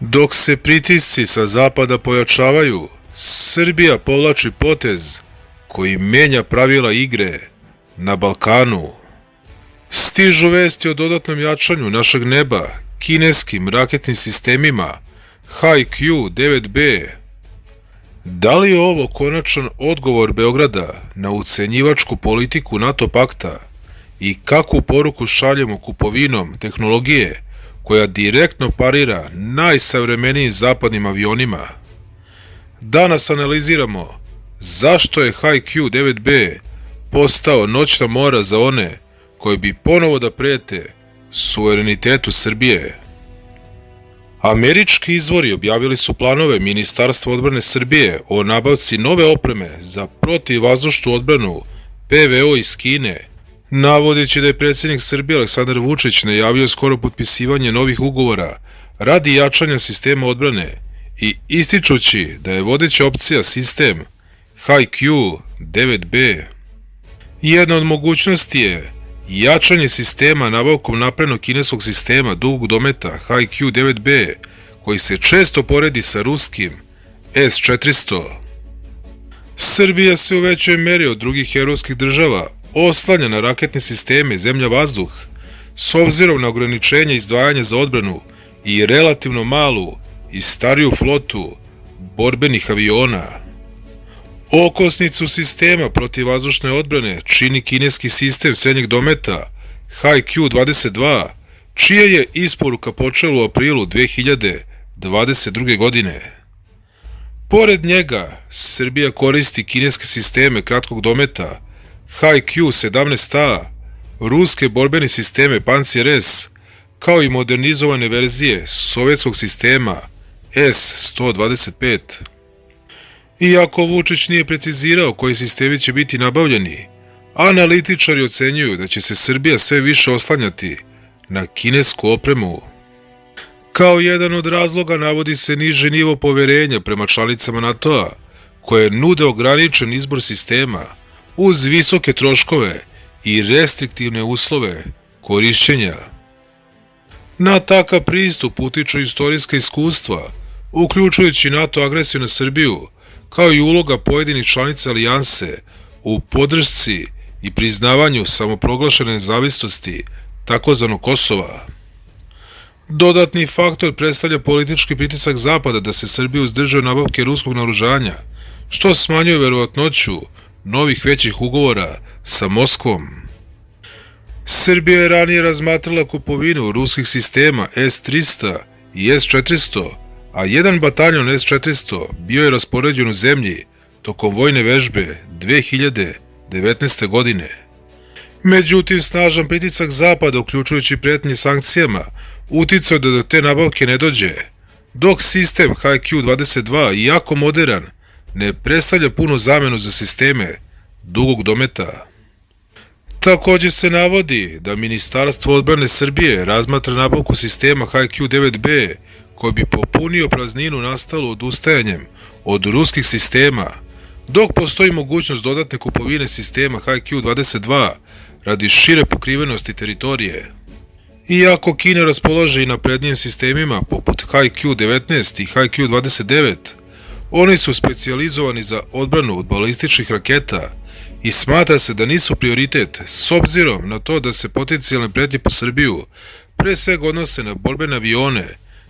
Dok se pritisci sa zapada pojačavaju, Srbija povlači potez koji menja pravila igre na Balkanu. Stižu vesti o dodatnom jačanju našeg neba kineskim raketnim sistemima HQ-9B. Da li je ovo konačan odgovor Beograda na ucenjivačku politiku NATO pakta i kakvu poruku šaljemo kupovinom tehnologije koja direktno parira najsavremenijim zapadnim avionima? Danas analiziramo zašto je HQ-9B postao noćna mora za one koji bi ponovo da prete suverenitetu Srbije. Američki izvori objavili su planove Ministarstva odbrane Srbije o nabavci nove opreme za protivvazdušnu odbranu PVO iz Kine, navodeći da je predsjednik Srbije Aleksandar Vučić najavio skoro potpisivanje novih ugovora radi jačanja sistema odbrane i ističući da je vodeća opcija sistem HQ-9B. Jedna od mogućnosti je jačanje sistema nabavkom naprednog kineskog sistema dugog dometa HQ-9B, koji se često poredi sa ruskim S-400. Srbija se u većoj meri od drugih evropskih država oslanja na raketne sisteme zemlja-vazduh s obzirom na ograničenje izdvajanja za odbranu i relativno malu i stariju flotu borbenih aviona. Okosnicu sistema protivvazdušne odbrane čini kineski sistem srednjeg dometa HQ-22, čija je isporuka počela u aprilu 2022. godine. Pored njega, Srbija koristi kineske sisteme kratkog dometa HQ-17A, ruske borbene sisteme Pancir S, kao i modernizovane verzije sovjetskog sistema S-125. Iako Vučić nije precizirao koji sistemi će biti nabavljeni, analitičari ocenjuju da će se Srbija sve više oslanjati na kinesku opremu. Kao jedan od razloga navodi se niži nivo poverenja prema članicama NATO-a, koje nude ograničen izbor sistema uz visoke troškove i restriktivne uslove korišćenja. Na takav pristup utiču istorijska iskustva, uključujući NATO agresiju na Srbiju, kao i uloga pojedinih članica alijanse u podršci i priznavanju samoproglašene nezavisnosti tzv. Kosova. Dodatni faktor predstavlja politički pritisak Zapada da se Srbija uzdrži od nabavke ruskog naoružanja, što smanjuje verovatnoću novih većih ugovora sa Moskvom. Srbija je ranije razmatrala kupovinu ruskih sistema S-300 i S-400, a jedan bataljon S-400 bio je raspoređen u zemlji tokom vojne vežbe 2019. godine. Međutim, snažan pritisak Zapada, uključujući pretnje sankcijama, uticao da do te nabavke ne dođe, dok sistem HQ-22, iako modern, ne predstavlja punu zamenu za sisteme dugog dometa. Također se navodi da Ministarstvo odbrane Srbije razmatra nabavku sistema HQ-9B koji bi popunio prazninu nastalu odustajanjem od ruskih sistema, dok postoji mogućnost dodatne kupovine sistema HQ-22 radi šire pokrivenosti teritorije. Iako Kina raspolaže i naprednijim sistemima poput HQ-19 i HQ-29, oni su specijalizovani za odbranu od balističkih raketa i smatra se da nisu prioritet s obzirom na to da se potencijalne pretnje po Srbiju pre svega odnose na borbene avione,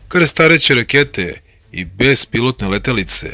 krstareće rakete i bespilotne letelice.